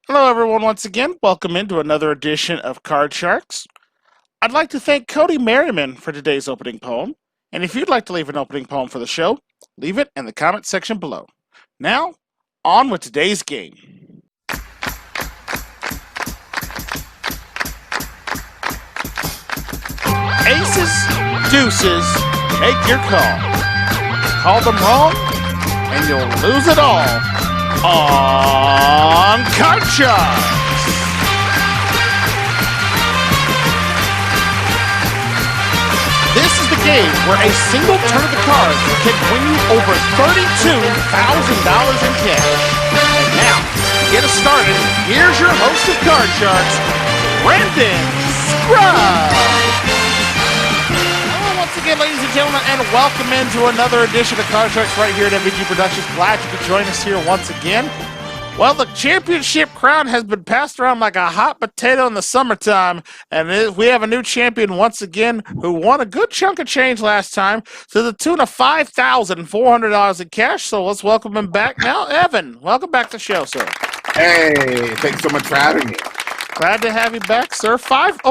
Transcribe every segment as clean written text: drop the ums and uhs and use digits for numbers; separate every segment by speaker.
Speaker 1: Hello, everyone, once again. Welcome into another edition of Card Sharks. I'd like to thank Cody Merriman for today's opening poem. And if you'd like to leave an opening poem for the show, leave it in the comment section below. Now, on with today's game. Aces, deuces, make your call. Call them wrong, and you'll lose it all on Card Sharks. This is the game where a single turn of the cards can win you over $32,000 in cash. And now, to get us started, here's your host of Card Sharks, Brandon Scruggs. Hello once again, ladies and gentlemen, and welcome into another edition of Card Sharks right here at MVG Productions. Glad you could join us here once again. Well, the championship crown has been passed around like a hot potato in the summertime, and we have a new champion once again who won a good chunk of change last time to the tune of $5,400 in cash. So let's welcome him back now. Evin, welcome back to the show, sir.
Speaker 2: Hey, thanks so much for having me.
Speaker 1: Glad to have you back, sir. Over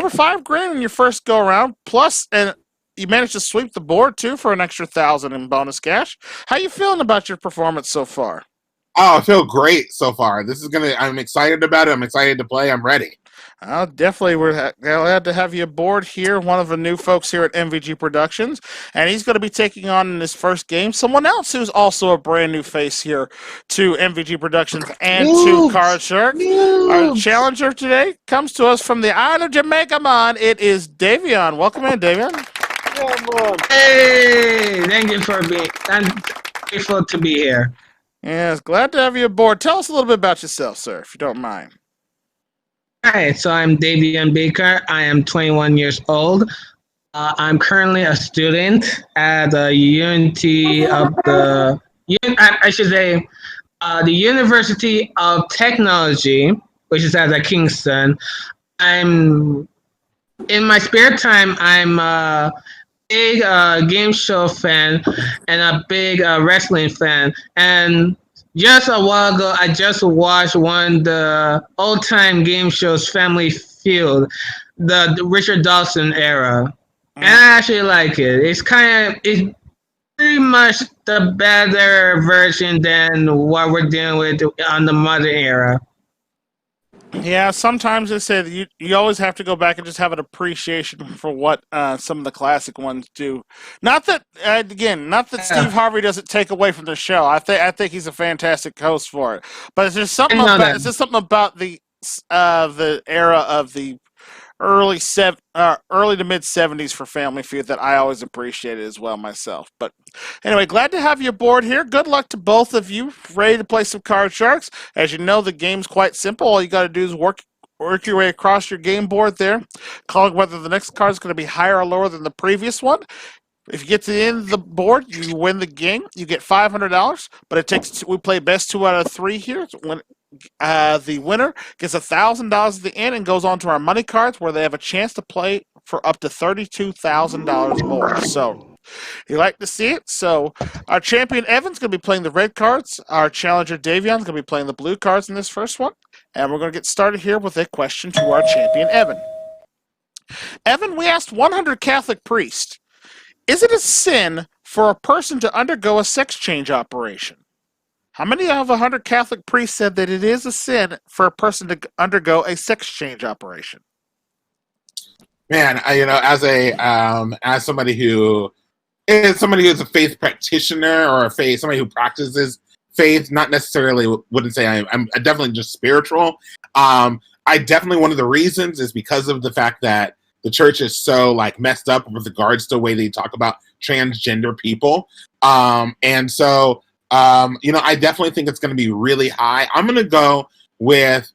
Speaker 1: $5,000 in your first go around, plus, and you managed to sweep the board too for an extra $1,000 in bonus cash. How you feeling about your performance so far?
Speaker 2: Oh, I feel great so far. I'm excited about it. I'm excited to play. I'm ready.
Speaker 1: Definitely, we're glad to have you aboard here, one of the new folks here at MVG Productions, and he's going to be taking on in his first game someone else who's also a brand new face here to MVG Productions and to Card Sharks. Our challenger today comes to us from the island of Jamaica, man. It is Davion. Welcome in, Davion.
Speaker 3: Hey, thank you for being. I'm grateful to be here.
Speaker 1: Yes, glad to have you aboard. Tell us a little bit about yourself, sir, if you don't mind.
Speaker 3: Hi, so I'm Davion Baker. I am 21 years old. I'm currently a student at the Unity of the, I should say, the University of Technology, which is at Kingston. In my spare time, I'm a big game show fan and a big wrestling fan. And just a while ago, I just watched one of the old-time game shows, Family Feud, the Richard Dawson era. And I actually like it. It's pretty much the better version than what we're dealing with on the modern era.
Speaker 1: Yeah, sometimes they say that you always have to go back and just have an appreciation for what some of the classic ones do. Not that Steve Harvey doesn't take away from the show. I think he's a fantastic host for it. But it's just something about the era of the early to mid 70s for Family Feud that I always appreciated as well myself. But anyway, glad to have you aboard here. Good luck to both of you. Ready to play some Card Sharks? As you know, the game's quite simple. All you got to do is work your way across your game board there, calling whether the next card is going to be higher or lower than the previous one. If you get to the end of the board, you win the game. You get $500, but we play best 2 out of 3 here. The winner gets $1,000 at the end and goes on to our money cards where they have a chance to play for up to $32,000 more. So you like to see it. So our champion Evan's going to be playing the red cards. Our challenger Davion's going to be playing the blue cards in this first one. And we're going to get started here with a question to our champion Evin. Evin, we asked 100 Catholic priests, is it a sin for a person to undergo a sex change operation? How many of 100 Catholic priests said that it is a sin for a person to undergo a sex change operation?
Speaker 2: Man, as somebody who is a faith practitioner or somebody who practices faith, not necessarily wouldn't say I'm definitely just spiritual. I definitely, one of the reasons is because of the fact that the church is so messed up with regards to the way they talk about transgender people. I definitely think it's going to be really high. I'm going to go with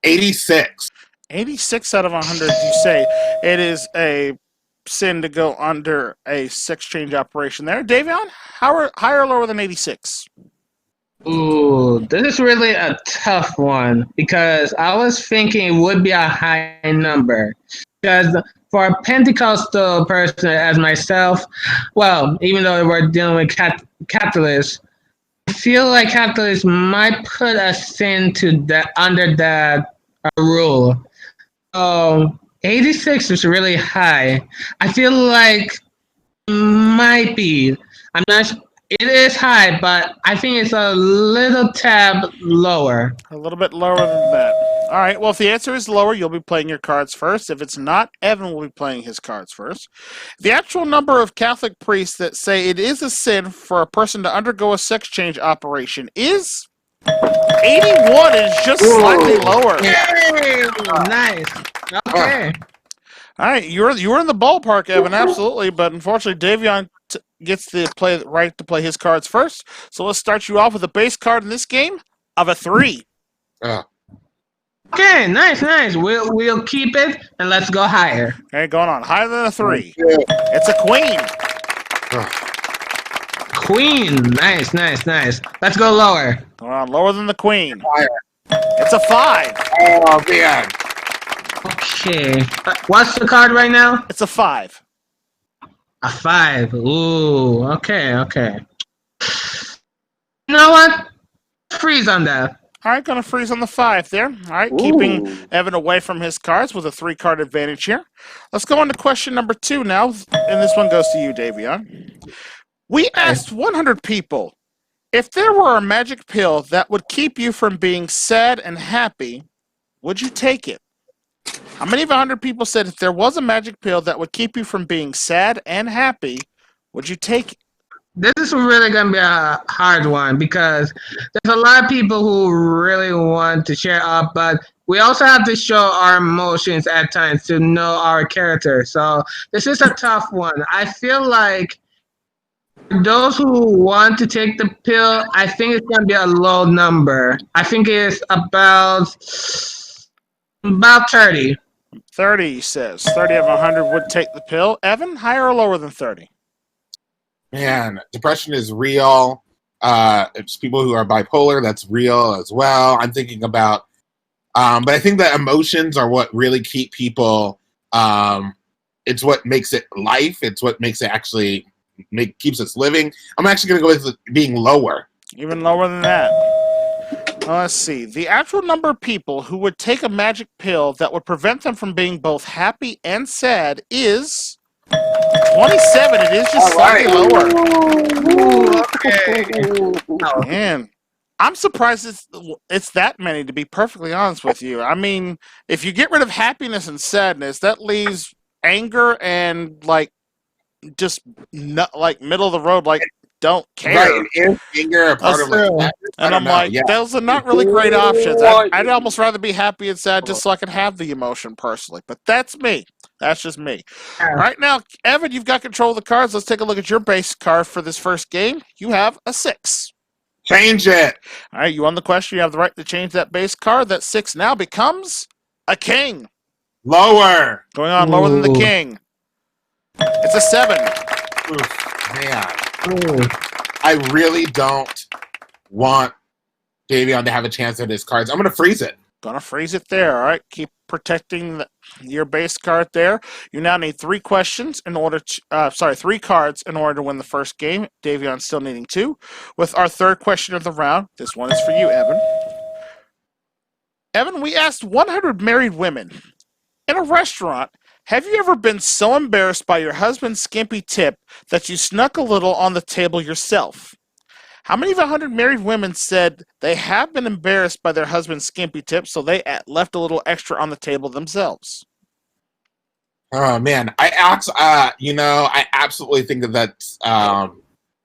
Speaker 2: 86.
Speaker 1: 86 out of 100, you say it is a sin to go under a sex change operation there. Davion, higher or lower than 86?
Speaker 3: Ooh, this is really a tough one because I was thinking it would be a high number. Because for a Pentecostal person as myself, well, even though we're dealing with Catholics, I feel like capitalists might put us into that under that rule. 86 is really high. I feel like might be. I'm not. It is high, but I think it's a little tab lower.
Speaker 1: A little bit lower than that. All right. Well, if the answer is lower, you'll be playing your cards first. If it's not, Evan will be playing his cards first. The actual number of Catholic priests that say it is a sin for a person to undergo a sex change operation is 81. Is just slightly lower.
Speaker 3: Yay! Nice. Okay.
Speaker 1: All right, you're in the ballpark, Evan. Absolutely, but unfortunately, Davion gets the right to play his cards first. So let's start you off with a base card in this game of a 3.
Speaker 3: Okay, nice. We'll keep it and let's go higher.
Speaker 1: Okay, going on higher than a 3. It's a queen.
Speaker 3: Queen, nice. Let's go lower.
Speaker 1: Going on lower than the queen.
Speaker 2: Higher.
Speaker 1: It's a 5.
Speaker 2: Oh man.
Speaker 3: Okay, what's the card right now?
Speaker 1: It's a 5.
Speaker 3: A 5. Ooh, okay. You know what? Freeze on that.
Speaker 1: All right, going to freeze on the 5 there. All right, keeping Evan away from his cards with a 3-card advantage here. Let's go on to question number 2 now, and this one goes to you, Davion. We asked 100 people, if there were a magic pill that would keep you from being sad and happy, would you take it? How many of 100 people said if there was a magic pill that would keep you from being sad and happy, would you take it?
Speaker 3: This is really going to be a hard one because there's a lot of people who really want to share up, but we also have to show our emotions at times to know our character. So this is a tough one. I feel like those who want to take the pill, I think it's going to be a low number. I think it's about 30.
Speaker 1: 30 says. 30 of 100 would take the pill. Evan, higher or lower than 30?
Speaker 2: Man, depression is real. It's people who are bipolar, that's real as well. I'm thinking about, but I think that emotions are what really keep people, it's what makes it life. It's what makes it actually keeps us living. I'm actually going to go with being lower.
Speaker 1: Even lower than that. Well, let's see. The actual number of people who would take a magic pill that would prevent them from being both happy and sad is 27. It is just slightly lower.
Speaker 3: Ooh, okay.
Speaker 1: Man, I'm surprised it's that many, to be perfectly honest with you. I mean, if you get rid of happiness and sadness, that leaves anger and just like middle of the road, like don't care.
Speaker 2: Right, and anger are part of it.
Speaker 1: And I'm like, those are not really great options. I'd almost rather be happy and sad just so I can have the emotion personally. But that's me. That's just me. All right, now, Evan, you've got control of the cards. Let's take a look at your base card for this first game. You have a 6.
Speaker 2: Change it.
Speaker 1: All right, you won the question. You have the right to change that base card. That 6 now becomes a king.
Speaker 2: Lower.
Speaker 1: Going on lower than the king. It's a 7.
Speaker 2: Oof, man. I really don't want Davion to have a chance at his cards. I'm going to freeze it.
Speaker 1: Gonna freeze it there. All right, keep protecting your base card there. You now need 3 questions in order to, 3 cards in order to win the first game. Davion's still needing 2. With our third question of the round, this one is for you, Evan. Evan, we asked 100 married women in a restaurant, have you ever been so embarrassed by your husband's skimpy tip that you snuck a little on the table yourself? How many of 100 married women said they have been embarrassed by their husband's skimpy tip, so they left a little extra on the table themselves?
Speaker 2: Oh man, I absolutely think that that's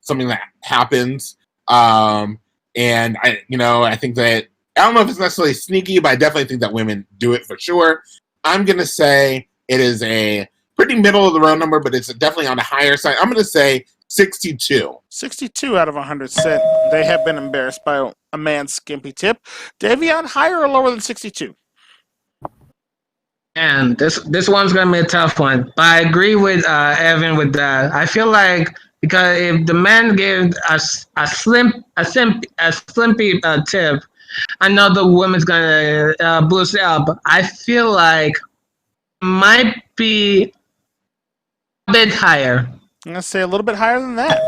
Speaker 2: something that happens, and I think that I don't know if it's necessarily sneaky, but I definitely think that women do it for sure. I'm gonna say it is a pretty middle of the road number, but it's definitely on the higher side. I'm gonna say 62.
Speaker 1: 62 out of 100 said they have been embarrassed by a man's skimpy tip. Davion, higher or lower than 62?
Speaker 3: And this one's gonna be a tough one. But I agree with Evan with that. I feel like because if the man gave us a slimpy tip, I know the woman's gonna boost it up. I feel like it might be a bit higher.
Speaker 1: I'm going to say a little bit higher than that.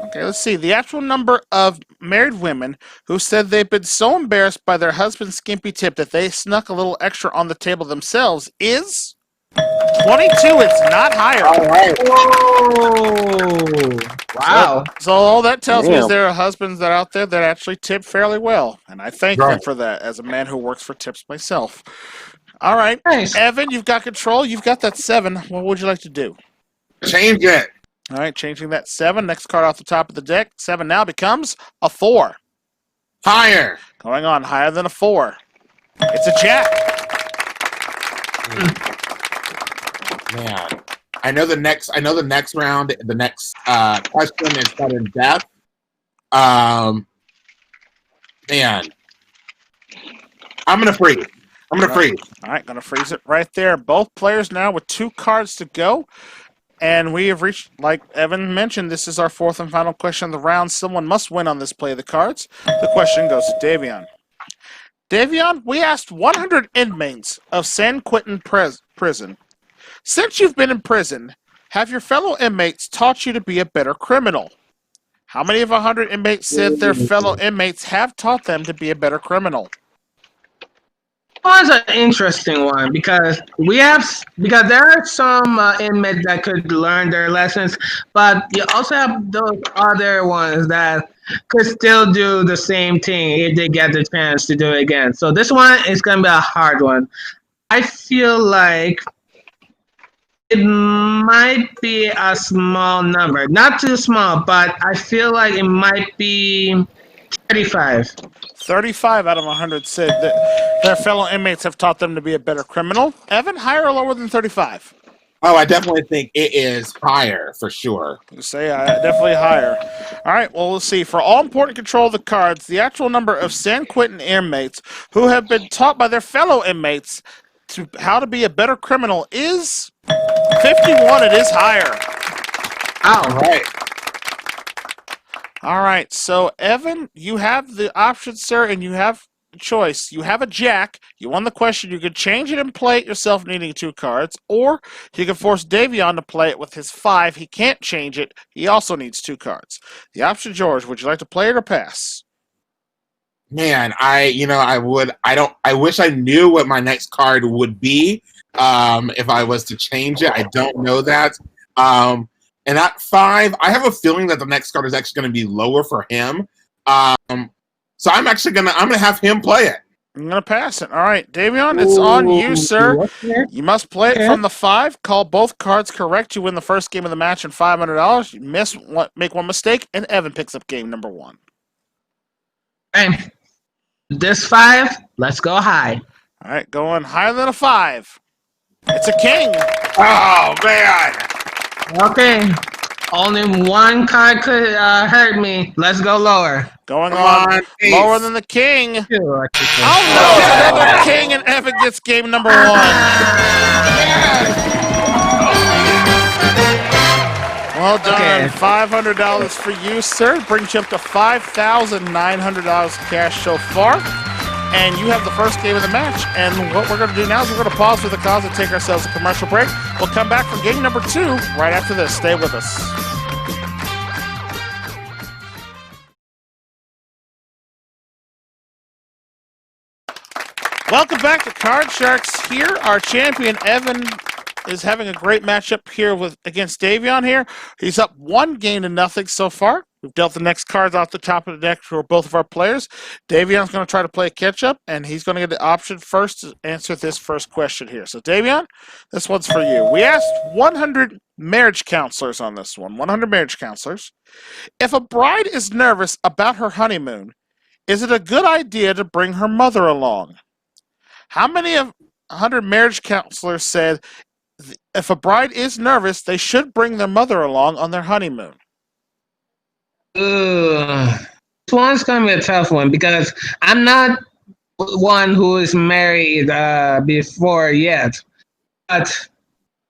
Speaker 1: Okay, let's see. The actual number of married women who said they've been so embarrassed by their husband's skimpy tip that they snuck a little extra on the table themselves is 22. It's not higher.
Speaker 2: All right.
Speaker 3: Oh, wow.
Speaker 1: So all that tells me is
Speaker 4: Damn.
Speaker 1: there are husbands that are out there that actually tip fairly well, and I thank them
Speaker 2: Right.
Speaker 1: for that as a man who works for tips myself. All right,
Speaker 3: Nice.
Speaker 1: Evan, you've got control. You've got that 7. What would you like to do?
Speaker 2: Change it.
Speaker 1: All right, changing that 7. Next card off the top of the deck. 7 now becomes a 4.
Speaker 2: Higher.
Speaker 1: Going on higher than a 4. It's a jack.
Speaker 2: Man, I know the next round. The next question is sudden death. Man, I'm gonna freeze.
Speaker 1: All right, going to freeze it right there. Both players now with 2 cards to go. And we have reached, like Evan mentioned, this is our 4th and final question of the round. Someone must win on this play of the cards. The question goes to Davion. Davion, we asked 100 inmates of San Quentin prison. Since you've been in prison, have your fellow inmates taught you to be a better criminal? How many of 100 inmates said their fellow inmates have taught them to be a better criminal?
Speaker 3: Was an interesting one because there are some inmates that could learn their lessons, but you also have those other ones that could still do the same thing if they get the chance to do it again. So this one is going to be a hard one. I feel like it might be a small number, not too small, but I feel like it might be 35.
Speaker 1: 35 out of 100 said that their fellow inmates have taught them to be a better criminal. Evan, higher or lower than 35?
Speaker 2: Oh, I definitely think it is higher for sure.
Speaker 1: You say definitely higher. All right, well, we'll see. For all important control of the cards, the actual number of San Quentin inmates who have been taught by their fellow inmates to how to be a better criminal is 51. It is higher.
Speaker 2: All right.
Speaker 1: All right, so Evan, you have the option, sir, and you have a choice. You have a jack. You won the question. You could change it and play it yourself, needing 2 cards, or you can force Davion to play it with his 5. He can't change it. He also needs 2 cards. The option's yours. Would you like to play it or pass?
Speaker 2: Man, I wish I knew what my next card would be if I was to change it. I don't know that. And at 5, I have a feeling that the next card is actually going to be lower for him. So I'm actually gonna have him play it.
Speaker 1: I'm gonna pass it. All right, Davion, it's on you, sir. You must play it from the 5. Call both cards correct. You win the first game of the match and $500. You make one mistake, and Evan picks up game number 1.
Speaker 3: Okay. This 5, let's go high.
Speaker 1: All right, going higher than a 5. It's a king.
Speaker 2: Oh man!
Speaker 3: Okay. Only one card could hurt me. Let's go lower.
Speaker 1: Going
Speaker 2: Come
Speaker 1: on
Speaker 2: on,
Speaker 1: lower
Speaker 2: ace.
Speaker 1: than the king.
Speaker 3: Oh,
Speaker 1: Oh no! Another king, and Evan gets game number 1. Well done.
Speaker 3: Okay.
Speaker 1: $500 for you, sir. Brings you up to $5,900 cash so far. And you have the first game of the match. And what we're going to do now is we're going to pause for the cause and take ourselves a commercial break. We'll come back for game number 2 right after this. Stay with us. Welcome back to Card Sharks here. Our champion, Evan, is having a great matchup here against Davion here. He's up 1-0 so far. We've dealt the next cards off the top of the deck for both of our players. Davion's going to try to play catch-up, and he's going to get the option first to answer this first question here. So, Davion, this one's for you. We asked 100 marriage counselors on this one, 100 marriage counselors. If a bride is nervous about her honeymoon, is it a good idea to bring her mother along? How many of 100 marriage counselors said if a bride is nervous, they should bring their mother along on their honeymoon?
Speaker 3: This one's gonna be a tough one because I'm not one who is married before yet. But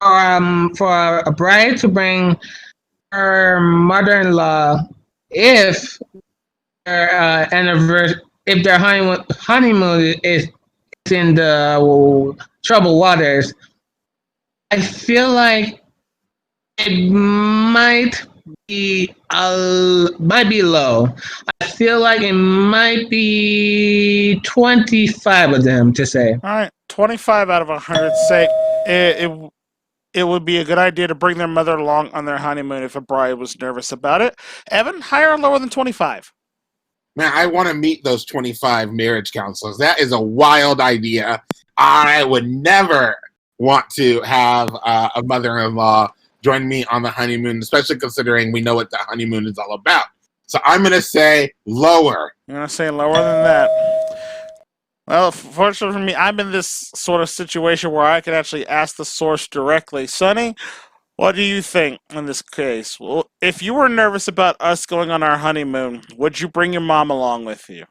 Speaker 3: for a bride to bring her mother-in-law, if their if their honeymoon is in the troubled waters, I feel like it might be low. I feel like it might be 25 of them to say.
Speaker 1: All right, 25 out of 100 say it would be a good idea to bring their mother along on their honeymoon if a bride was nervous about it. Evan, higher or lower than 25?
Speaker 2: Man, I want to meet those 25 marriage counselors. That is a wild idea. I would never want to have a mother-in-law join me on the honeymoon, especially considering we know what the honeymoon is all about. So I'm going to say lower.
Speaker 1: You're going to say lower than that. Well, fortunately for me, I'm in this sort of situation where I can actually ask the source directly. Sonny, what do you think in this case? Well, if you were nervous about us going on our honeymoon, would you bring your mom along with you?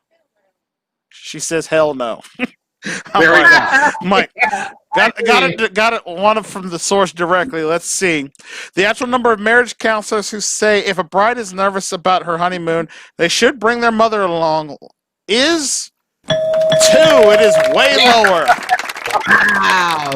Speaker 1: She says, hell no.
Speaker 2: Very good.
Speaker 1: Mike, got it. One from the source directly. Let's see. The actual number of marriage counselors who say if a bride is nervous about her honeymoon, they should bring their mother along is 2. It is way lower.
Speaker 3: Wow.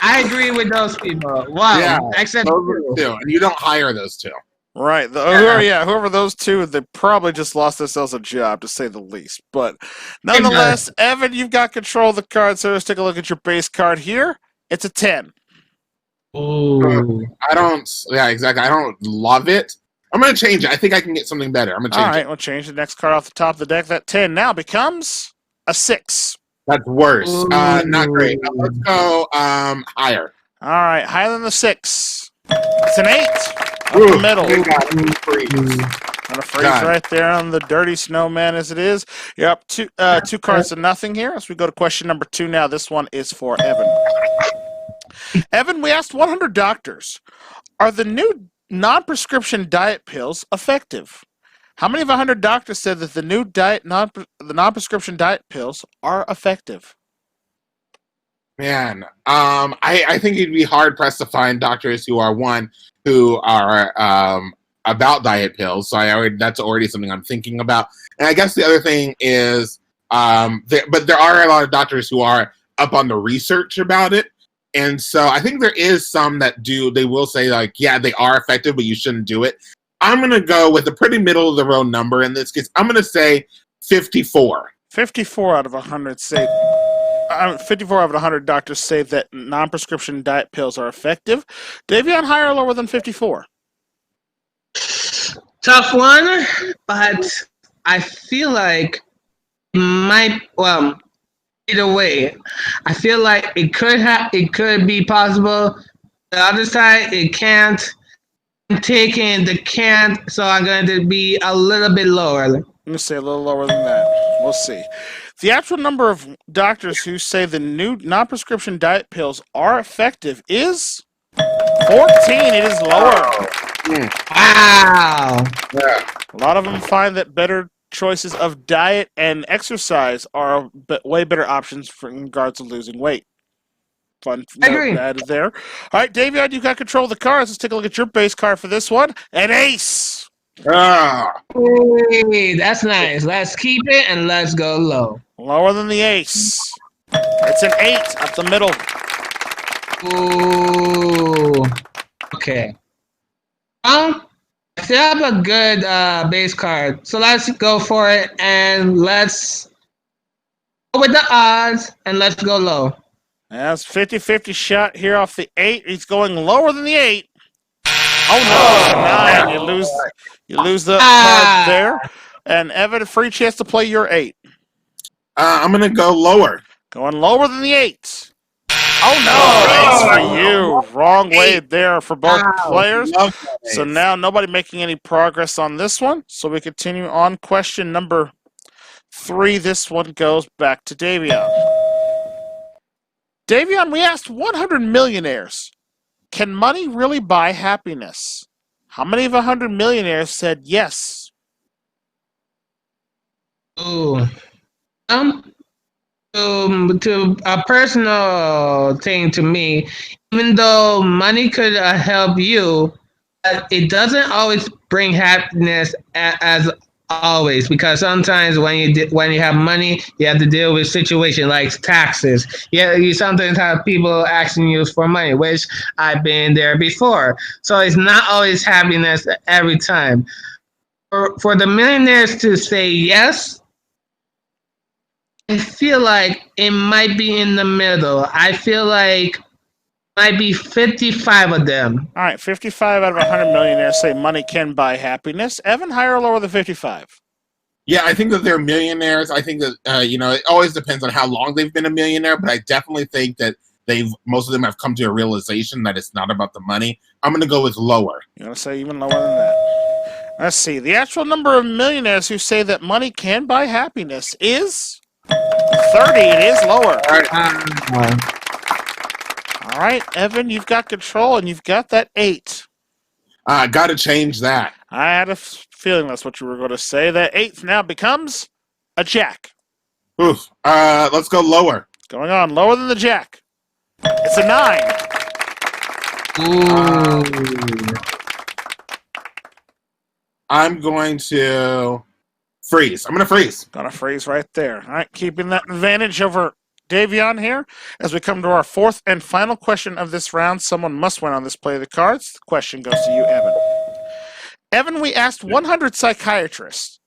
Speaker 3: I agree with those people. Wow.
Speaker 2: Yeah,
Speaker 3: Except
Speaker 2: those are the 2, and you don't hire those 2.
Speaker 1: Right. Whoever those 2, they probably just lost themselves a job, to say the least. But nonetheless, Evan, you've got control of the card, so let's take a look at your base card here. It's a 10.
Speaker 3: Ooh.
Speaker 2: Yeah, exactly. I don't love it. I'm going to change it. I think I can get something better. I'm going to change it.
Speaker 1: All right, we'll change the next card off the top of the deck. That 10 now becomes a 6.
Speaker 2: That's worse. Not great. Let's go higher.
Speaker 1: All right, higher than the 6. It's an 8. Up the middle. And a freeze right there on the dirty snowman as it is. You're up 2 cards to nothing here. As we go to question number 2 now. This one is for Evan. Evan, we asked 100 doctors, are the new non-prescription diet pills effective? How many of 100 doctors said that the new the non-prescription diet pills are effective?
Speaker 2: Man, I think you'd be hard pressed to find doctors who are about diet pills. So that's already something I'm thinking about. And I guess the other thing is, but there are a lot of doctors who are up on the research about it. And so I think there is some that they will say like, yeah, they are effective, but you shouldn't do it. I'm going to go with a pretty middle of the road number in this case. I'm going to say 54.
Speaker 1: 54 out of 100 say 54 out of 100 doctors say that non-prescription diet pills are effective. Davion, higher or lower than 54?
Speaker 3: Tough one, but I feel like either way, I feel like it could be possible. The other side, it can't. I'm taking the can't, so I'm going to be a little bit lower.
Speaker 1: I'm going to say a little lower than that. We'll see. The actual number of doctors who say the new non-prescription diet pills are effective is 14. It is lower.
Speaker 3: Wow.
Speaker 2: Yeah.
Speaker 1: A lot of them find that better choices of diet and exercise are way better options in regards to losing weight. Fun note added there. All right, Davion, you got control of the cards. Let's take a look at your base card for this one. An ace.
Speaker 3: Hey, that's nice. Let's keep it and let's go low.
Speaker 1: Lower than the ace. It's an 8 up the middle.
Speaker 3: Ooh. Okay. I still have a good base card. So let's go for it and let's go with the odds and let's go low.
Speaker 1: That's 50-50 shot here off the 8. He's going lower than the 8. Oh no, it's a 9. You lose the card there. And Evan, a free chance to play your 8.
Speaker 2: I'm gonna go lower.
Speaker 1: Going lower than the 8. Oh no, thanks for you. Wrong way there for both players. So now nobody making any progress on this one. So we continue on question number 3. This one goes back to Davion. Davion, we asked 100 millionaires, can money really buy happiness? How many of 100 millionaires said yes?
Speaker 3: Ooh. To a personal thing to me, even though money could help you, it doesn't always bring happiness as always, because sometimes when you have money, you have to deal with situations like taxes. Yeah, you sometimes have people asking you for money, which I've been there before. So it's not always happiness every time. For the millionaires to say yes, I feel like it might be in the middle. I feel like might be 55 of them.
Speaker 1: All right, 55 out of 100 millionaires say money can buy happiness. Evan, higher or lower than 55?
Speaker 2: Yeah, I think that they're millionaires. I think that it always depends on how long they've been a millionaire, but I definitely think that most of them have come to a realization that it's not about the money. I'm going to go with lower.
Speaker 1: You're going to say even lower than that. Let's see. The actual number of millionaires who say that money can buy happiness is 30. It is lower. All right, Evan, you've got control, and you've got that 8.
Speaker 2: Got to change that.
Speaker 1: I had a feeling that's what you were going to say. That 8th now becomes a jack.
Speaker 2: Oof. Let's go lower.
Speaker 1: Going on, lower than the jack. It's a
Speaker 3: 9. Ooh.
Speaker 2: I'm going to freeze. I'm going to freeze.
Speaker 1: Gonna freeze right there. All right, keeping that advantage over Davion here. As we come to our 4th and final question of this round, someone must win on this play of the cards. The question goes to you, Evan. Evan, we asked 100 psychiatrists,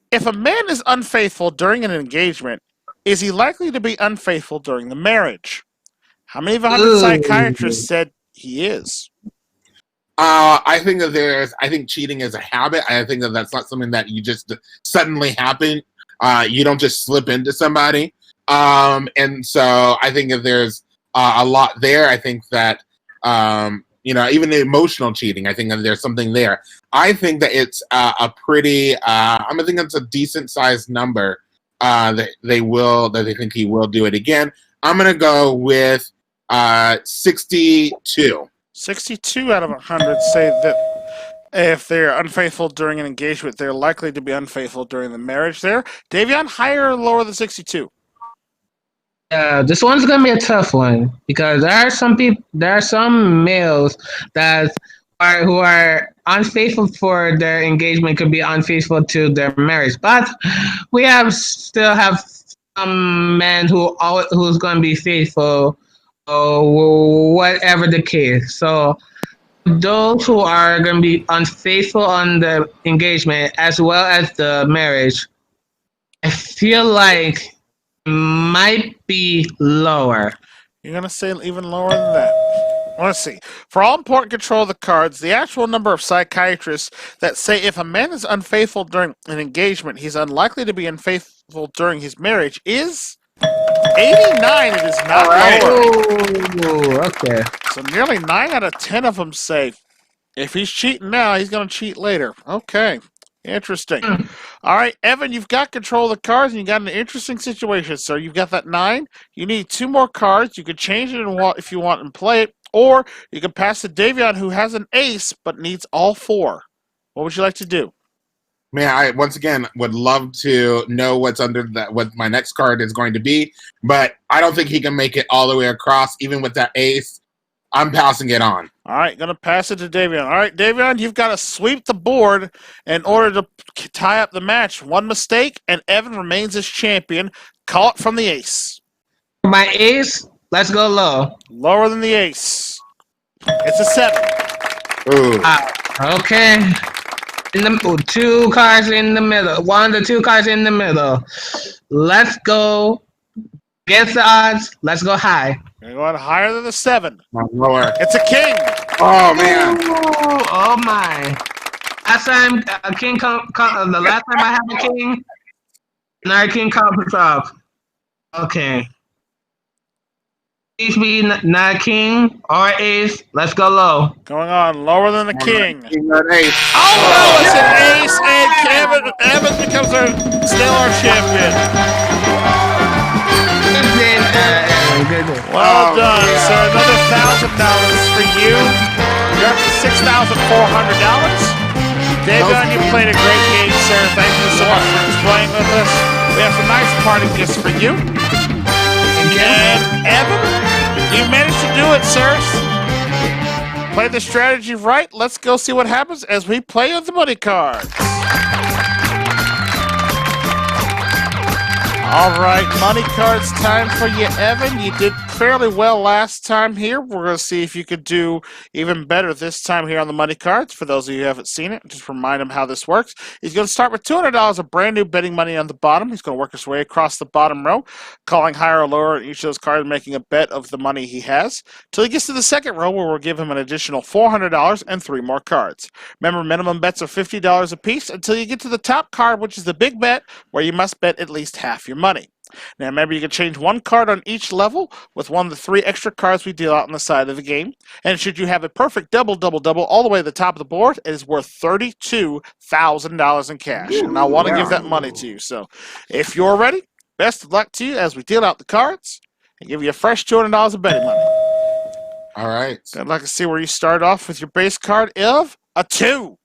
Speaker 1: if a man is unfaithful during an engagement, is he likely to be unfaithful during the marriage? How many of 100 psychiatrists said he is?
Speaker 2: I think cheating is a habit. I think that that's not something that you just suddenly happen. You don't just slip into somebody. And so I think that there's a lot there. I think that, even the emotional cheating, I think that there's something there. I think that it's a pretty, I think it's a decent sized number that they think he will do it again. I'm going to go with 62.
Speaker 1: 62 out of 100 say that if they're unfaithful during an engagement, they're likely to be unfaithful during the marriage there. Davion, higher or lower than 62?
Speaker 3: This one's gonna be a tough one because there are some males who are unfaithful for their engagement, could be unfaithful to their marriage, but we still have some men who's gonna be faithful, whatever the case. So those who are gonna be unfaithful on the engagement as well as the marriage, I feel like might be lower.
Speaker 1: You're going to say even lower than that. Let's see. For all important control of the cards, the actual number of psychiatrists that say if a man is unfaithful during an engagement, he's unlikely to be unfaithful during his marriage is 89. It is not lower.
Speaker 3: Oh, okay.
Speaker 1: So nearly 9 out of 10 of them say if he's cheating now, he's going to cheat later. Okay. Interesting. All right, Evan, you've got control of the cards, and you got an interesting situation, sir. You've got that 9. You need 2 more cards. You could change it if you want and play it, or you can pass to Davion, who has an ace but needs all 4. What would you like to do?
Speaker 2: Man, I once again would love to know what my next card is going to be, but I don't think he can make it all the way across, even with that ace. I'm passing it on.
Speaker 1: All right, going to pass it to Davion. All right, Davion, you've got to sweep the board in order to tie up the match. One mistake, and Evan remains as champion. Call it from the ace.
Speaker 3: My ace, let's go low.
Speaker 1: Lower than the ace. It's a 7.
Speaker 2: Ooh.
Speaker 3: Okay. 2 cards in the middle. 1 of the 2 cards in the middle. Let's go. Against the odds, let's go high.
Speaker 1: You're going higher than the 7.
Speaker 2: Lower.
Speaker 1: It's a king.
Speaker 2: Oh, man.
Speaker 3: Ooh, oh, my. Last time a king the last time I had a king, another king comes up. Okay. Please be not king or ace. Let's go low.
Speaker 1: Going on lower than the king.
Speaker 2: King or ace.
Speaker 1: Oh, no, it's an ace, and Evan becomes still our champion. Well done, sir. Another $1,000 for you. You're up to $6,400. Davion, you played a great game, sir. Thank you so much for playing with us. We have some nice party gifts for you. And Evan, you managed to do it, sir. Play the strategy right. Let's go see what happens as we play with the money cards. All right, money cards time for you, Evan. You did fairly well last time here. We're going to see if you could do even better this time here on the money cards. For those of you who haven't seen it, just remind him how this works. He's going to start with $200 of brand new betting money on the bottom. He's going to work his way across the bottom row, calling higher or lower on each of those cards, making a bet of the money he has, till he gets to the second row, where we'll give him an additional $400 and 3 more cards. Remember, minimum bets are $50 a piece until you get to the top card, which is the big bet, where you must bet at least half your money. Now remember, you can change 1 card on each level with one of the 3 extra cards we deal out on the side of the game. And should you have a perfect double all the way to the top of the board, it is worth $32,000 in cash. And I want to give that money to you. So if you're ready, best of luck to you as we deal out the cards and give you a fresh $200 of betting money.
Speaker 2: All right.
Speaker 1: I'd like to see where you start off with your base card of a 2.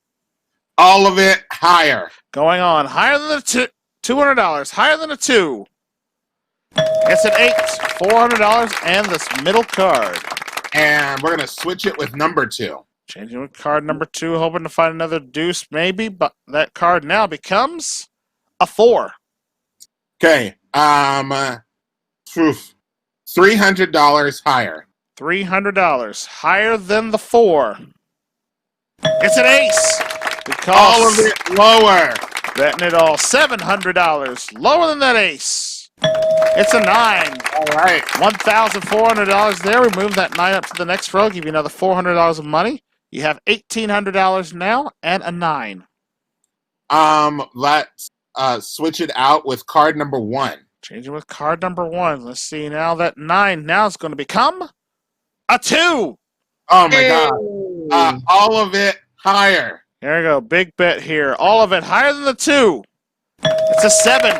Speaker 2: All of it higher.
Speaker 1: Going on higher than the $200, higher than a 2. It's an 8, $400, and this middle card.
Speaker 2: And we're going to switch it with number 2.
Speaker 1: Changing with card number 2, hoping to find another deuce maybe, but that card now becomes a 4.
Speaker 2: Okay. $300 higher.
Speaker 1: $300, higher than the 4. It's an ace. Because
Speaker 2: all of it lower.
Speaker 1: Betting it all, $700, lower than that ace. It's a 9.
Speaker 2: All right.
Speaker 1: $1,400 there. We move that 9 up to the next row, give you another $400 of money. You have $1,800 now and a 9.
Speaker 2: Let's switch it out with card number 1.
Speaker 1: Changing with card number 1. Let's see now. That 9 now is going to become a 2.
Speaker 2: Oh my God. All of it higher.
Speaker 1: There we go. Big bet here. All of it higher than the 2. It's a 7.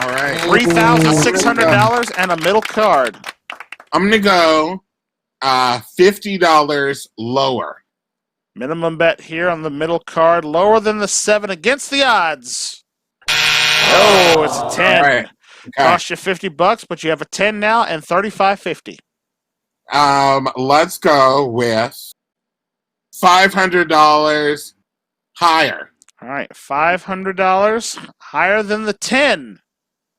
Speaker 2: All right.
Speaker 1: $3,600 and a middle card.
Speaker 2: I'm going to go $50 lower.
Speaker 1: Minimum bet here on the middle card, lower than the 7 against the odds. Oh, it's a 10.
Speaker 2: All right. Okay.
Speaker 1: Cost you $50, but you have a 10 now and $35.50.
Speaker 2: Let's go with $500 higher.
Speaker 1: All right, $500 higher than the 10.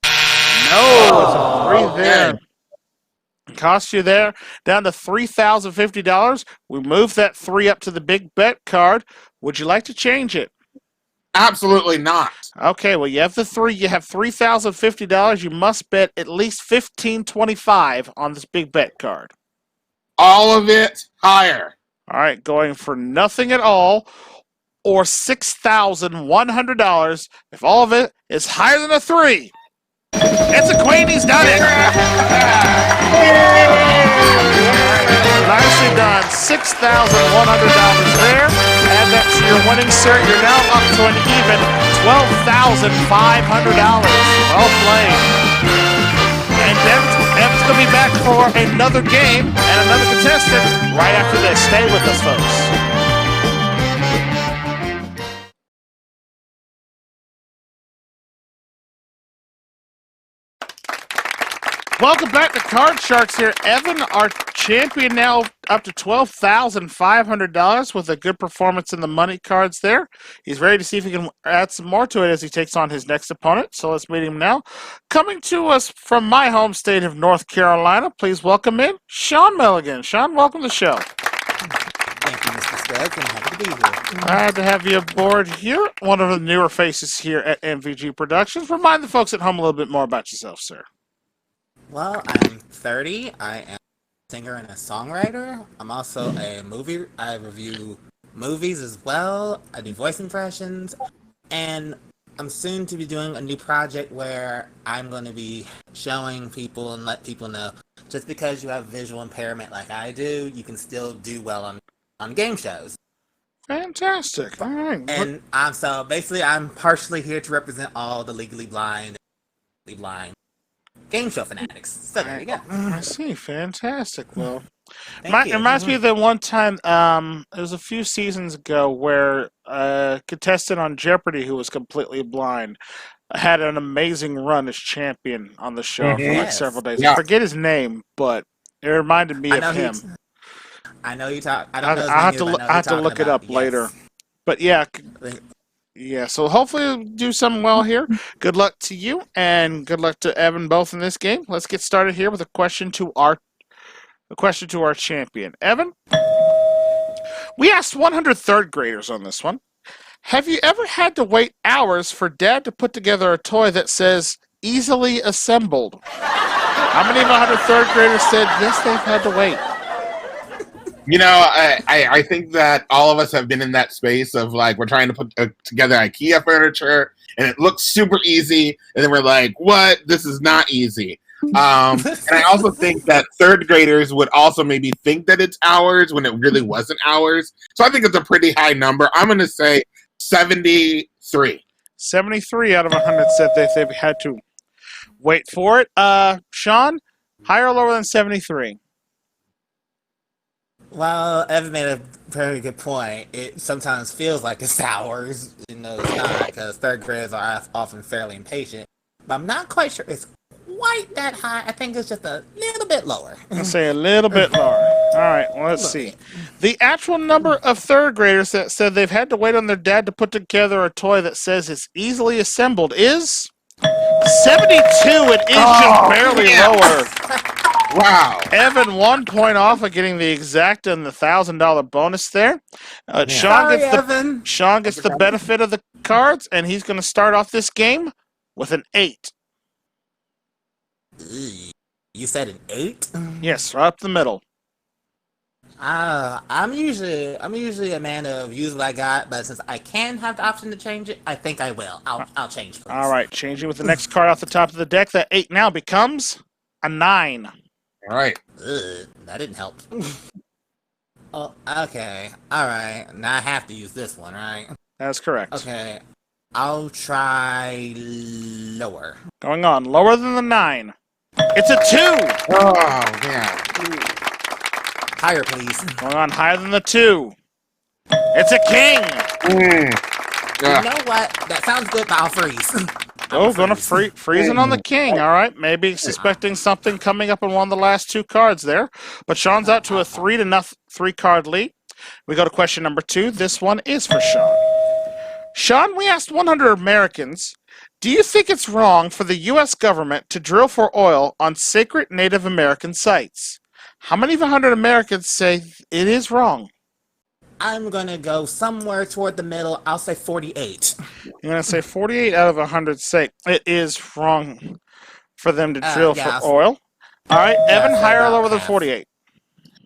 Speaker 1: No, it's a 3 there. Cost you there down to $3,050. We move that 3 up to the big bet card. Would you like to change it?
Speaker 2: Absolutely not.
Speaker 1: Okay, well, you have the 3. You have $3,050. You must bet at least $1,525 on this big bet card.
Speaker 2: All of it higher.
Speaker 1: All right, going for nothing at all, or $6,100 if all of it is higher than a 3. It's a queen. He's done it. Nicely done. $6,100 there. Add that to your winning, sir. You're now up to an even $12,500. Well played. And Evan's going to be back for another game and another contestant right after this. Stay with us, folks. Welcome back to Card Sharks here. Evan, our champion, now up to $12,500 with a good performance in the money cards there. He's ready to see if he can add some more to it as he takes on his next opponent. So let's meet him now. Coming to us from my home state of North Carolina, please welcome in Sean Milligan. Sean, welcome to the show.
Speaker 4: Thank you, Mr. Stubbs. I'm happy to be here.
Speaker 1: Glad to have you aboard here. One of the newer faces here at MVG Productions. Remind the folks at home a little bit more about yourself, sir.
Speaker 4: Well, I'm 30. I am a singer and a songwriter. I'm also a movie. I review movies as well. I do voice impressions. And I'm soon to be doing a new project where I'm going to be showing people and let people know just because you have visual impairment like I do, you can still do well on game shows.
Speaker 1: Fantastic. All right.
Speaker 4: And I'm partially here to represent all the legally blind game show fanatics. So there you go.
Speaker 1: I see. Fantastic. Well,
Speaker 4: Thank you.
Speaker 1: it reminds me of the one time, it was a few seasons ago where a contestant on Jeopardy who was completely blind had an amazing run as champion on the show for like several days.
Speaker 2: Yeah.
Speaker 1: I forget his name, but it reminded me of him.
Speaker 4: I know you talk. I don't know his
Speaker 1: I
Speaker 4: name,
Speaker 1: have to look it up later. But yeah, Yeah, so hopefully you'll do something well here. Good luck to you, and good luck to Evin both in this game. Let's get started here with a question to our champion. Evin, we asked 100 third graders on this one. Have you ever had to wait hours for Dad to put together a toy that says easily assembled? How many of 100 third graders said yes, they've had to wait?
Speaker 2: You know, I think that all of us have been in that space of like we're trying to put together IKEA furniture and it looks super easy, and then we're like, "What? This is not easy." And I also think that third graders would also maybe think that it's hours when it really wasn't hours. So I think it's a pretty high number. I'm going to say 73.
Speaker 1: 73 out of 100 said they've had to wait for it. Sean, higher or lower than 73?
Speaker 4: Well, Evan made a very good point. It sometimes feels like it's hours. It's not, because third graders are often fairly impatient. But I'm not quite sure it's quite that high. I think it's just a little bit lower.
Speaker 1: I'll say a little bit lower. All right, well, let's see. The actual number of third graders that said they've had to wait on their dad to put together a toy that says it's easily assembled is 72. It is just barely lower.
Speaker 2: Wow.
Speaker 1: Evan 1 point off of getting the exact and the $1,000 bonus there. Sean gets the benefit of the cards, and he's going to start off this game with an 8.
Speaker 4: You said an 8?
Speaker 1: Yes, right up the middle.
Speaker 4: I'm usually a man of use what I got, but since I can have the option to change it, I think I will. I'll change, please.
Speaker 1: All right, changing with the next card off the top of the deck. That 8 now becomes a 9.
Speaker 2: All right.
Speaker 4: That didn't help. Oh, okay. All right. Now I have to use this one, right?
Speaker 1: That's correct.
Speaker 4: Okay. I'll try lower.
Speaker 1: Going on. Lower than the 9. It's a 2.
Speaker 2: Oh, man.
Speaker 4: Higher, please.
Speaker 1: Going on higher than the 2. It's a king.
Speaker 4: You know what? That sounds good, but I'll freeze.
Speaker 1: Oh, gonna freezing on the king. All right, maybe suspecting something coming up on one of the last 2 cards there. But Sean's out to a 3 card lead. We go to question number 2. This one is for Sean. Sean, we asked 100 Americans, do you think it's wrong for the U.S. government to drill for oil on sacred Native American sites? How many of 100 Americans say it is wrong?
Speaker 4: I'm going to go somewhere toward the middle. I'll say 48.
Speaker 1: You're going to say 48 out of 100 say it is wrong for them to drill for oil. All right, Evan, higher or lower than 48?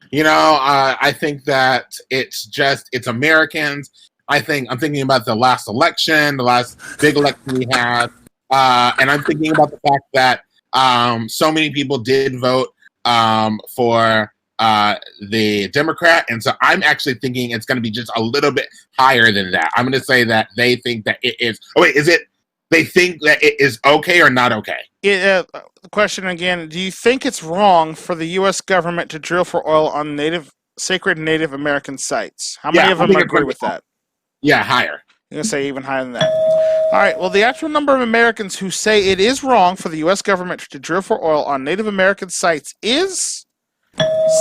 Speaker 2: You know, I think that it's Americans. I'm thinking about the last election, the last big election we had. And I'm thinking about the fact that so many people did vote for the Democrat, and so I'm actually thinking it's going to be just a little bit higher than that. I'm going to say that they think that it is. Oh wait, is it? They think that it is okay or not okay?
Speaker 1: The question again: do you think it's wrong for the U.S. government to drill for oil on sacred Native American sites? How many of them agree with that?
Speaker 2: Yeah, higher.
Speaker 1: You're going to say even higher than that. All right, well, the actual number of Americans who say it is wrong for the U.S. government to drill for oil on Native American sites is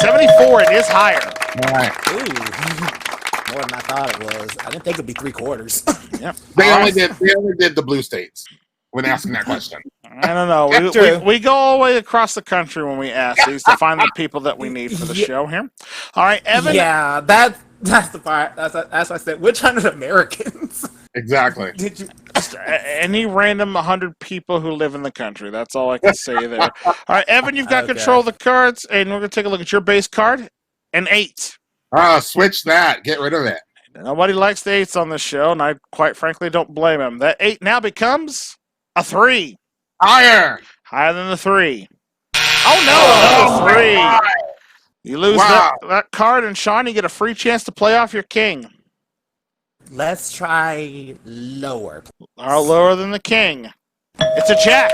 Speaker 1: 74. It is higher.
Speaker 2: All right.
Speaker 4: Ooh. More than I thought it was. I didn't think it'd be 3/4.
Speaker 1: Yep.
Speaker 2: They only did the blue states when asking that question.
Speaker 1: I don't know. We go all the way across the country when we ask these to find the people that we need for the show here. All right, Evan.
Speaker 4: Yeah, that's the part. That's what I said. Which 100 Americans?
Speaker 2: Exactly.
Speaker 4: Did you?
Speaker 1: Any random 100 people who live in the country. That's all I can say there. All right, Evan, you've got control of the cards, and we're going to take a look at your base card. An 8.
Speaker 2: Switch that. Get rid of it.
Speaker 1: Nobody likes the 8s on this show, and I quite frankly don't blame him. That 8 now becomes a 3.
Speaker 2: Higher.
Speaker 1: Higher than the 3. Oh, no, another 3. You lose that card, and Sean, you get a free chance to play off your king.
Speaker 4: Let's try lower.
Speaker 1: Lower than the king. It's a jack.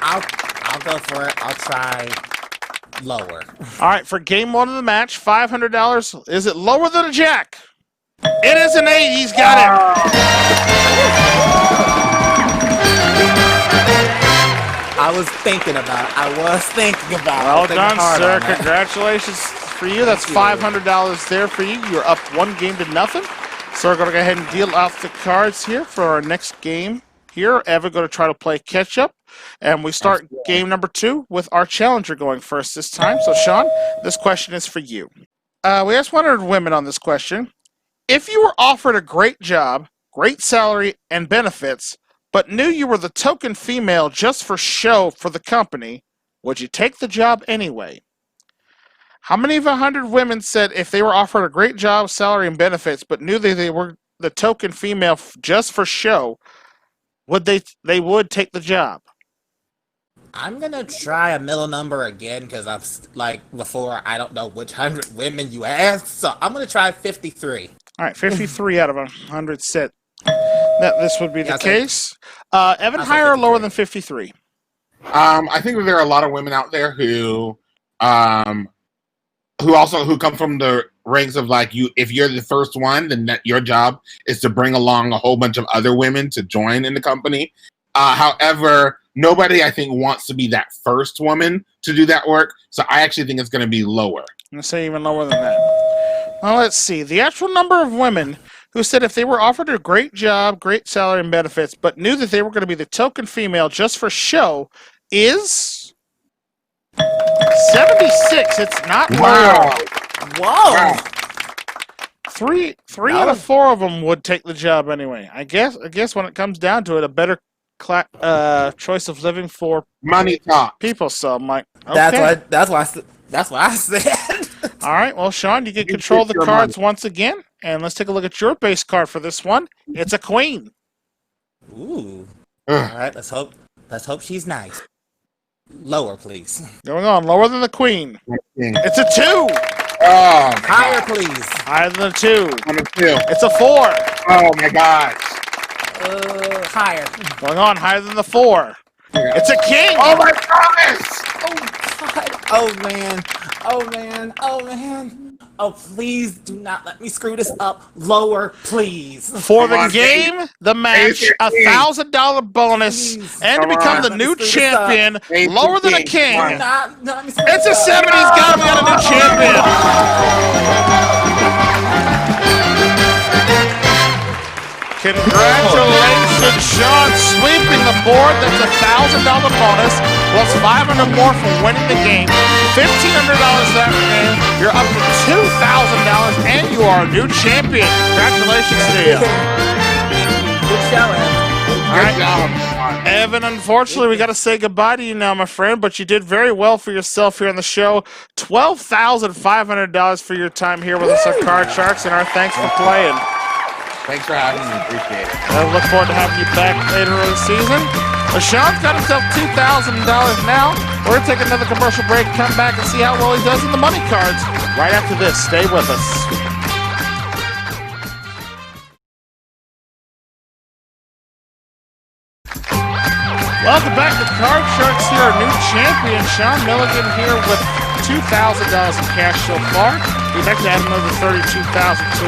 Speaker 4: I'll go for it. I'll try lower.
Speaker 1: All right, for game 1 of the match, $500. Is it lower than a jack? It is an 8. He's got it.
Speaker 4: I was thinking about it.
Speaker 1: Well done, sir. Congratulations for you. That's $500 there for you. You're up 1 game to nothing. So we're going to go ahead and deal out the cards here for our next game. Here, Evin going to try to play catch up, and we start game number 2 with our challenger going first this time. So Sean, this question is for you. We asked 100 women on this question. If you were offered a great job, great salary, and benefits, but knew you were the token female just for show for the company, would you take the job anyway? How many of 100 women said if they were offered a great job, salary, and benefits, but knew that they were the token female just for show, would they would take the job?
Speaker 4: I'm gonna try a middle number again because I'm like before. I don't know which 100 women you asked, so I'm gonna try 53.
Speaker 1: All right, 53 out of 100 said that this would be the case. Evin, higher or lower than 53?
Speaker 2: I think that there are a lot of women out there who come from the ranks of like you. If you're the first one, then your job is to bring along a whole bunch of other women to join in the company. However, nobody I think wants to be that first woman to do that work. So I actually think it's going to be lower.
Speaker 1: I'm going to say even lower than that. Well, let's see. The actual number of women who said if they were offered a great job, great salary, and benefits, but knew that they were going to be the token female just for show is 76. It's not low.
Speaker 4: Whoa!
Speaker 1: Three out of 4 of them would take the job anyway. I guess when it comes down to it, a better choice of living for
Speaker 2: money talk
Speaker 1: people. So I'm like, okay.
Speaker 4: That's what I said.
Speaker 1: All right, well, Sean, you can control the cards once again, and let's take a look at your base card for this one. It's a queen.
Speaker 4: Ooh. All right, let's hope she's nice. Lower, please.
Speaker 1: Going on, lower than the queen. It's a 2.
Speaker 2: Oh,
Speaker 4: higher, please.
Speaker 1: Higher than a 2.
Speaker 2: I'm a 2.
Speaker 1: It's a 4.
Speaker 2: Oh my gosh.
Speaker 4: Higher.
Speaker 1: Going on, higher than the 4. It's a king.
Speaker 2: Oh my gosh.
Speaker 4: Oh God. Oh man. Oh man. Oh man. Oh, please do not let me screw this up. Lower, please.
Speaker 1: For the game, the match, $1,000 bonus, and to become the new champion, lower than a king. It's a 70. He's got a new champion. Congratulations, Sean, sweeping the board. That's $1,000 bonus, plus $500 more for winning the game. $1,500 that game. You're up to $2,000, and you are a new champion. Congratulations to you.
Speaker 4: Good show, Evin.
Speaker 1: Good job. Evin, unfortunately, we got to say goodbye to you now, my friend, but you did very well for yourself here on the show. $12,500 for your time here with us at Card Sharks, and our thanks for playing.
Speaker 2: Thanks for having me. Appreciate it.
Speaker 1: I look forward to having you back later in the season. Well, Sean's got himself $2,000 now. We're going to take another commercial break, come back, and see how well he does in the money cards right after this. Stay with us. Welcome back to Card Sharks here, our new champion, Sean Milligan here with $2,000 in cash so far. We'd like to add another $32,000 to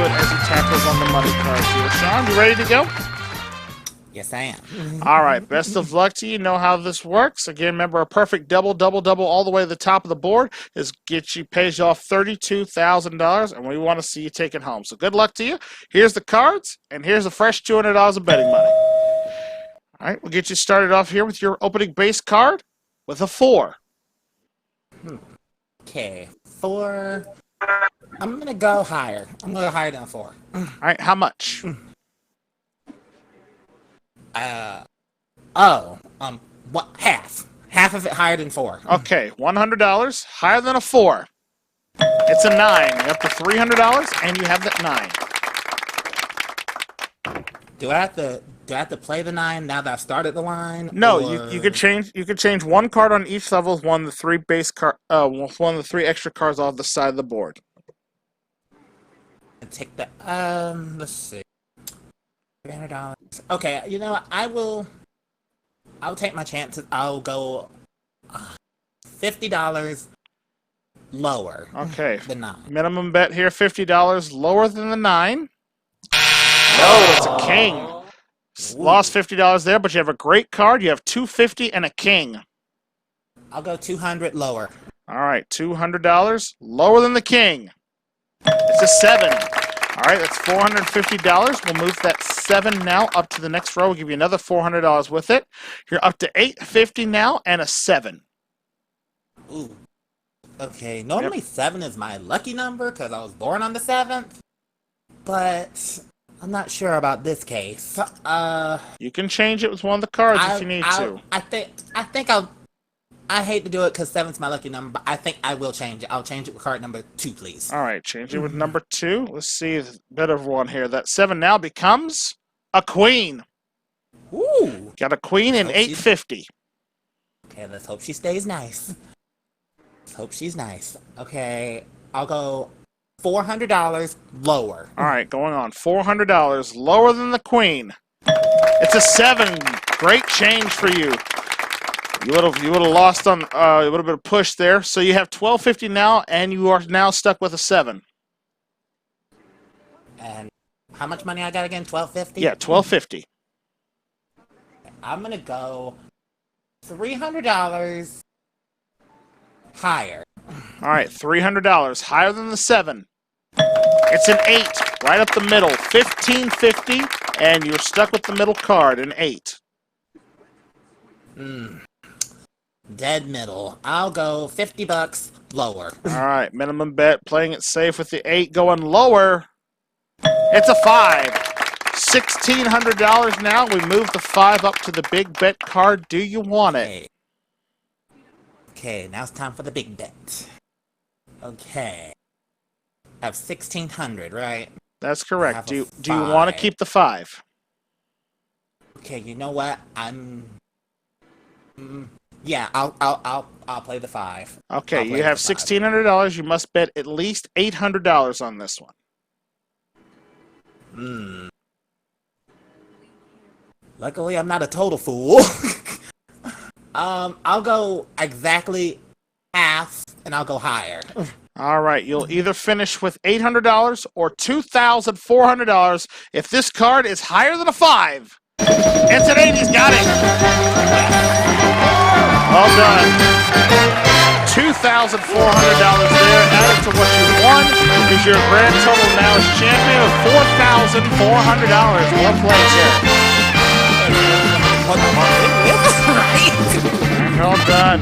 Speaker 1: it as he tackles on the money cards here. Sean, you ready to go?
Speaker 4: Yes, I am.
Speaker 1: All right, best of luck to you. Know how this works. Again, remember a perfect double all the way to the top of the board pays you off $32,000, and we want to see you take it home. So good luck to you. Here's the cards, and here's a fresh $200 of betting money. All right, we'll get you started off here with your opening base card with a 4.
Speaker 4: Okay, 4. I'm gonna go higher. I'm gonna go higher than 4.
Speaker 1: All right, how much?
Speaker 4: What? Half. Half of it higher than 4.
Speaker 1: Okay, $100 higher than a 4. It's a 9. You're up to $300, and you have that 9.
Speaker 4: Do I have to play the 9 now that I've started the line?
Speaker 1: No,
Speaker 4: or...
Speaker 1: you could change one card on each level with one of the 3 base one of the 3 extra cards off the side of the board.
Speaker 4: Take the let's see. $300. Okay, you know what? I'll take my chances. I'll go $50 lower.
Speaker 1: Okay.
Speaker 4: Than 9.
Speaker 1: Minimum bet here, $50 lower than the 9. No, it's a king. Ooh. Lost $50 there, but you have a great card. You have $250 and a king.
Speaker 4: I'll go $200 lower.
Speaker 1: All right, $200 lower than the king. It's a 7. All right, that's $450. We'll move that 7 now up to the next row. We'll give you another $400 with it. You're up to $850 now and a 7.
Speaker 4: Ooh. Okay, normally 7 is my lucky number because I was born on the 7th. But I'm not sure about this case.
Speaker 1: You can change it with one of the cards if you need to.
Speaker 4: I hate to do it because 7's my lucky number, but I think I will change it. I'll change it with card number 2, please.
Speaker 1: All right, change it with number 2. Let's see a bit of one here. That 7 now becomes a queen.
Speaker 4: Ooh.
Speaker 1: Got a queen in $850.
Speaker 4: Okay, let's hope she stays nice. Let's hope she's nice. Okay, I'll go $400 lower.
Speaker 1: All right, going on. $400 lower than the queen. It's a 7. Great change for you. You would have lost on it would have been a push there. So you have $1250 now, and you are now stuck with a 7.
Speaker 4: And how much money I got again? $1250?
Speaker 1: Yeah, $1250.
Speaker 4: I'm gonna go $300 higher.
Speaker 1: All right, $300 higher than the 7. It's an 8, right up the middle. $1550, and you're stuck with the middle card, an 8.
Speaker 4: Dead middle. I'll go $50 lower.
Speaker 1: All right, minimum bet, playing it safe with the 8, going lower. It's a 5. $1,600 now. We move the 5 up to the big bet card. Do you want it?
Speaker 4: Okay, now it's time for the big bet. Okay. I have $1,600, right?
Speaker 1: That's correct. Do you want to keep the 5?
Speaker 4: Okay, you know what? Yeah, I'll play the 5.
Speaker 1: Okay, you have $1,600. You must bet at least $800 on this one.
Speaker 4: Luckily, I'm not a total fool. I'll go exactly half, and I'll go higher.
Speaker 1: All right, you'll either finish with $800 or $2,400. If this card is higher than a 5, it's an 8. He's got it. Well done. $2,400 there, added to what you won, is your grand total now as champion of $4,400. Well played, sir. Well done.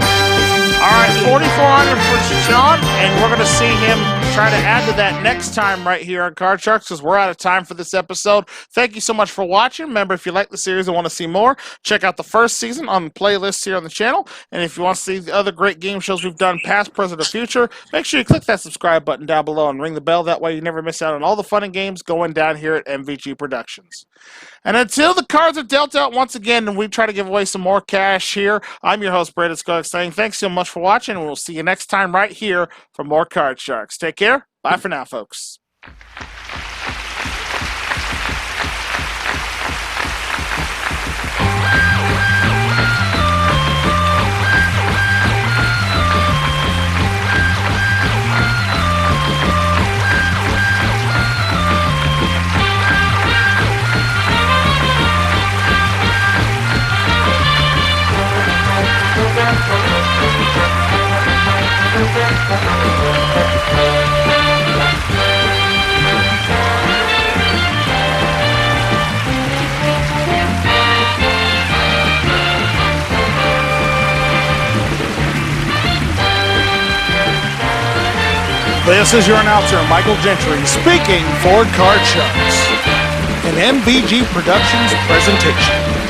Speaker 1: All right, $4,400 for Sean, and we're going to see him try to add to that next time right here on Card Sharks because we're out of time for this episode. Thank you so much for watching. Remember, if you like the series and want to see more, check out the first season on the playlist here on the channel. And if you want to see the other great game shows we've done past, present, or future, make sure you click that subscribe button down below and ring the bell. That way you never miss out on all the fun and games going down here at MVG Productions. And until the cards are dealt out once again and we try to give away some more cash here, I'm your host, Brandon Skog, saying thanks so much for watching, and we'll see you next time right here for more Card Sharks. Take care. Bye for now, folks. This is your announcer, Michael Gentry, speaking for Card Sharks, an MVG Productions presentation.